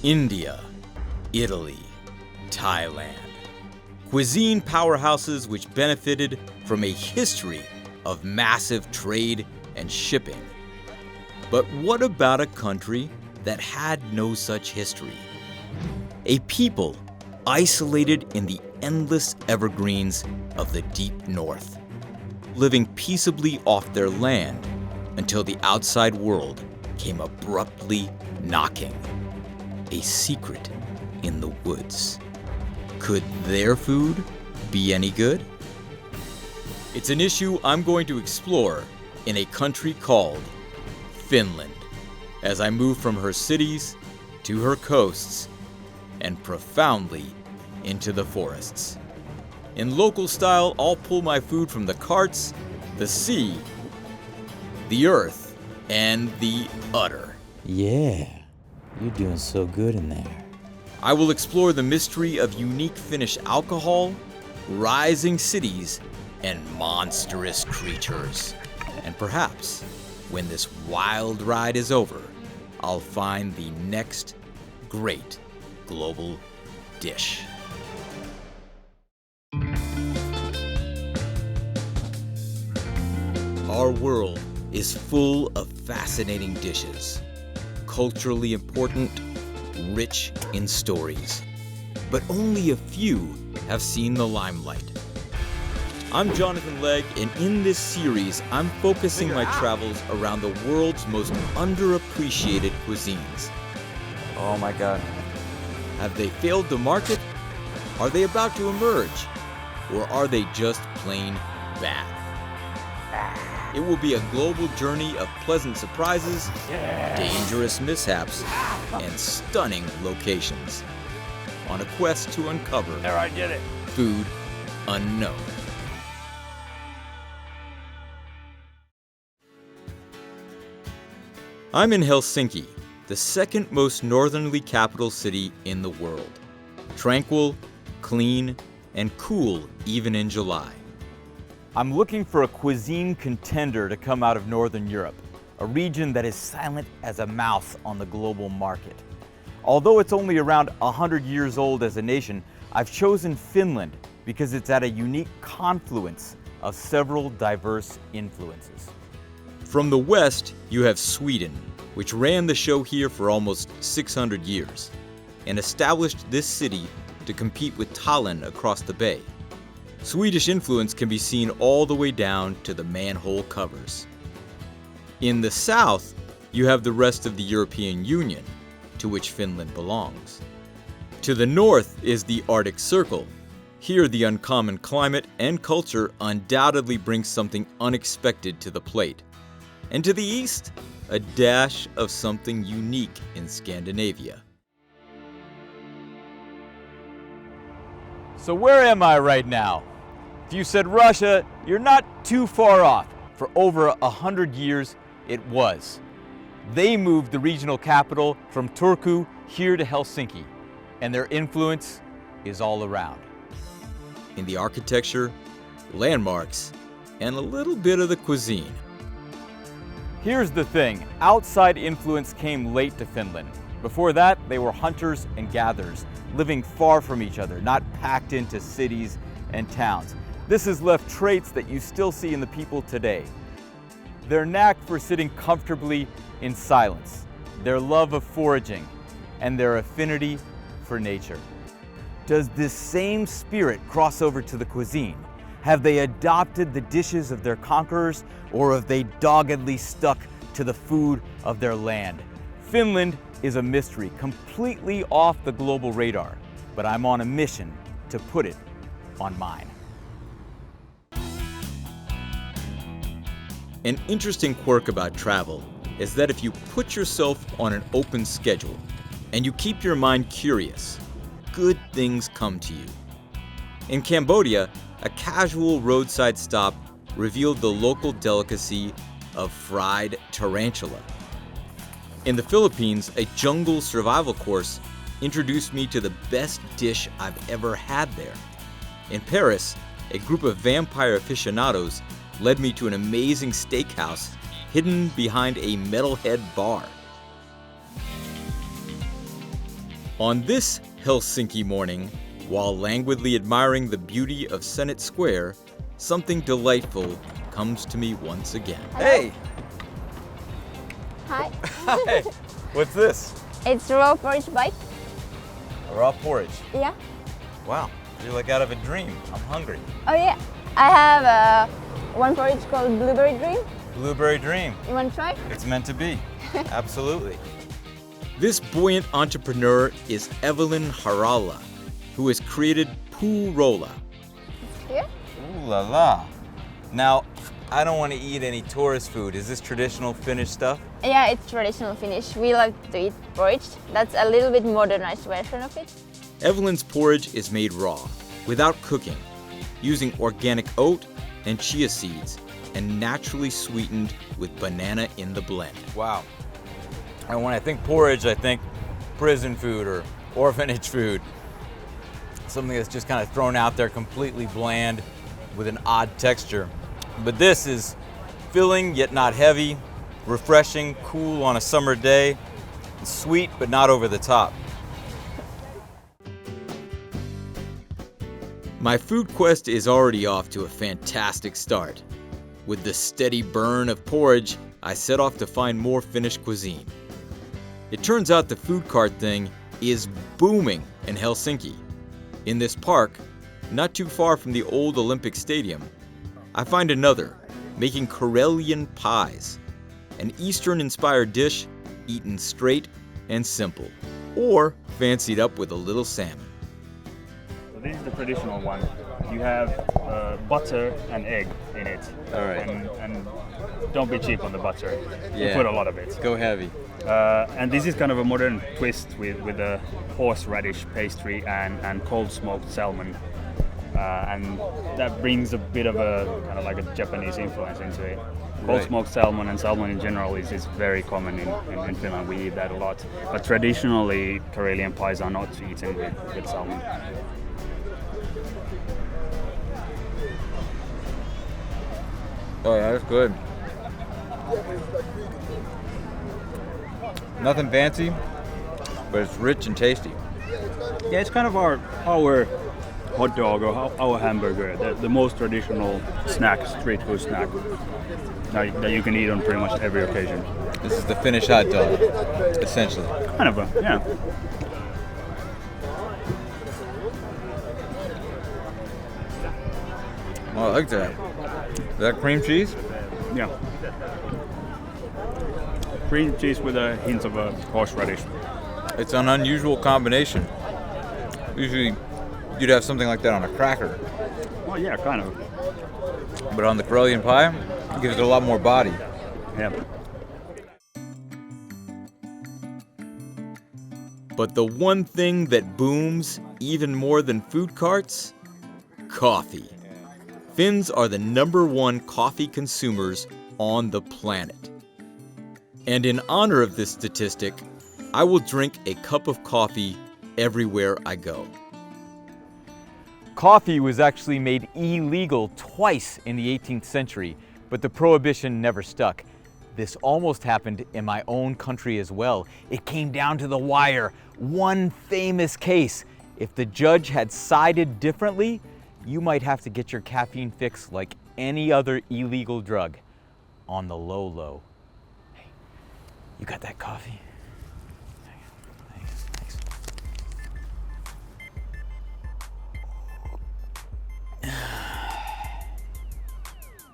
India, Italy, Thailand. Cuisine powerhouses which benefited from a history of massive trade and shipping. But what about a country that had no such history? A people isolated in the endless evergreens of the deep north, living peaceably off their land until the outside world came abruptly knocking. A secret in the woods. Could their food be any good? It's an issue I'm going to explore in a country called Finland, as I move from her cities to her coasts and profoundly into the forests. In local style, I'll pull my food from the carts, the sea, the earth, and the udder. Yeah, you're doing so good in there. I will explore the mystery of unique Finnish alcohol, rising cities, and monstrous creatures. And perhaps, when this wild ride is over, I'll find the next great global dish. Our world is full of fascinating dishes, culturally important, rich in stories, but only a few have seen the limelight. I'm Jonathan Legg, and in this series, I'm focusing my travels around the world's most underappreciated cuisines. Oh my God. Have they failed to market? Are they about to emerge? Or are they just plain bad? It will be a global journey of pleasant surprises, dangerous mishaps, and stunning locations. On a quest to uncover food unknown. I'm in Helsinki, the second most northerly capital city in the world. Tranquil, clean, and cool even in July. I'm looking for a cuisine contender to come out of Northern Europe, a region that is silent as a mouse on the global market. Although it's only around 100 years old as a nation, I've chosen Finland because it's at a unique confluence of several diverse influences. From the west, you have Sweden, which ran the show here for almost 600 years and established this city to compete with Tallinn across the bay. Swedish influence can be seen all the way down to the manhole covers. In the south, you have the rest of the European Union, to which Finland belongs. To the north is the Arctic Circle. Here, the uncommon climate and culture undoubtedly brings something unexpected to the plate. And to the east, a dash of something unique in Scandinavia. So where am I right now? If you said Russia, you're not too far off. For over 100 years, it was. They moved the regional capital from Turku here to Helsinki, and their influence is all around. In the architecture, landmarks, and a little bit of the cuisine. Here's the thing, outside influence came late to Finland. Before that, they were hunters and gatherers, living far from each other, not packed into cities and towns. This has left traits that you still see in the people today. Their knack for sitting comfortably in silence, their love of foraging, and their affinity for nature. Does this same spirit cross over to the cuisine? Have they adopted the dishes of their conquerors, or have they doggedly stuck to the food of their land? Finland is a mystery, completely off the global radar, but I'm on a mission to put it on mine. An interesting quirk about travel is that if you put yourself on an open schedule and you keep your mind curious, good things come to you. In Cambodia, a casual roadside stop revealed the local delicacy of fried tarantula. In the Philippines, a jungle survival course introduced me to the best dish I've ever had there. In Paris, a group of vampire aficionados led me to an amazing steakhouse hidden behind a metalhead bar. On this Helsinki morning, while languidly admiring the beauty of Senate Square, something delightful comes to me once again. Hey! Hi. Hi! What's this? It's raw porridge bite. A raw porridge. Yeah. Wow, you're like out of a dream. I'm hungry. Oh yeah. I have one porridge called Blueberry Dream. Blueberry dream. You want to try? It's meant to be. Absolutely. This buoyant entrepreneur is Evelyn Harala, who has created Puurola. Here? Ooh la la. Now, I don't want to eat any tourist food. Is this traditional Finnish stuff? Yeah, it's traditional Finnish. We love to eat porridge. That's a little bit modernized version of it. Evelyn's porridge is made raw, without cooking, using organic oat and chia seeds, and naturally sweetened with banana in the blend. Wow. And when I think porridge, I think prison food or orphanage food. Something that's just kind of thrown out there, completely bland, with an odd texture. But this is filling yet not heavy, refreshing, cool on a summer day, sweet but not over the top. My food quest is already off to a fantastic start. With the steady burn of porridge, I set off to find more Finnish cuisine. It turns out the food cart thing is booming in Helsinki. In this park, not too far from the old Olympic Stadium, I find another, making Karelian pies, an Eastern-inspired dish eaten straight and simple, or fancied up with a little salmon. So this is the traditional one. You have butter and egg in it. All right. And don't be cheap on the butter. Yeah. You put a lot of it. Go heavy. And this is kind of a modern twist with a horseradish pastry and cold smoked salmon. And that brings a bit of a kind of like a Japanese influence into it. Cold Right. smoked salmon and salmon in general is very common in Finland. We eat that a lot. But traditionally, Karelian pies are not eaten with salmon. Oh yeah, that's good. Nothing fancy, but it's rich and tasty. Yeah, it's kind of our hot dog or our hamburger, the most traditional snack, street food snack that you can eat on pretty much every occasion. This is the Finnish hot dog, essentially. Kind of yeah. Oh, I like that. Is that cream cheese? Yeah. Cream cheese with a hint of a horseradish. It's an unusual combination. Usually, you'd have something like that on a cracker, Well, yeah, kind of. but on the Karelian pie, it gives it a lot more body. Yeah. But the one thing that booms even more than food carts? Coffee. Finns are the #1 coffee consumers on the planet. And in honor of this statistic, I will drink a cup of coffee everywhere I go. Coffee was actually made illegal twice in the 18th century, but the prohibition never stuck. This almost happened in my own country as well. It came down to the wire. One famous case. If the judge had sided differently, you might have to get your caffeine fix like any other illegal drug. On the low. Hey, you got that coffee? Thanks.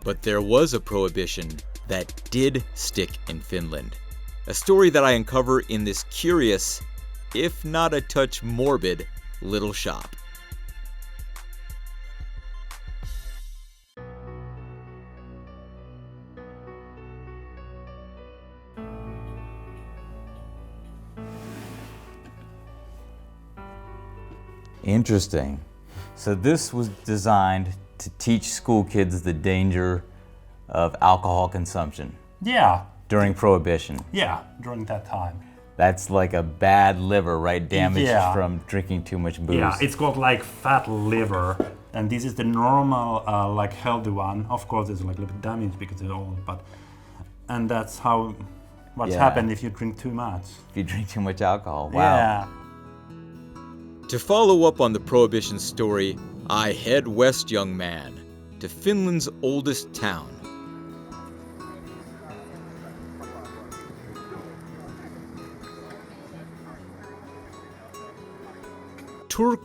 But there was a prohibition that did stick in Finland. A story that I uncover in this curious, if not a touch morbid, little shop. Interesting. So this was designed to teach school kids the danger of alcohol consumption Yeah, during Prohibition. during that time. That's like a bad liver, right? Damage Yeah. from drinking too much booze. Yeah, it's called like fat liver, and this is the normal, like healthy one. Of course, it's like a little bit damaged because it's old, and that's what's Yeah. happened if you drink too much. If you drink too much alcohol. Wow. Yeah. To follow up on the prohibition story, I head west, young man, to Finland's oldest town. Turku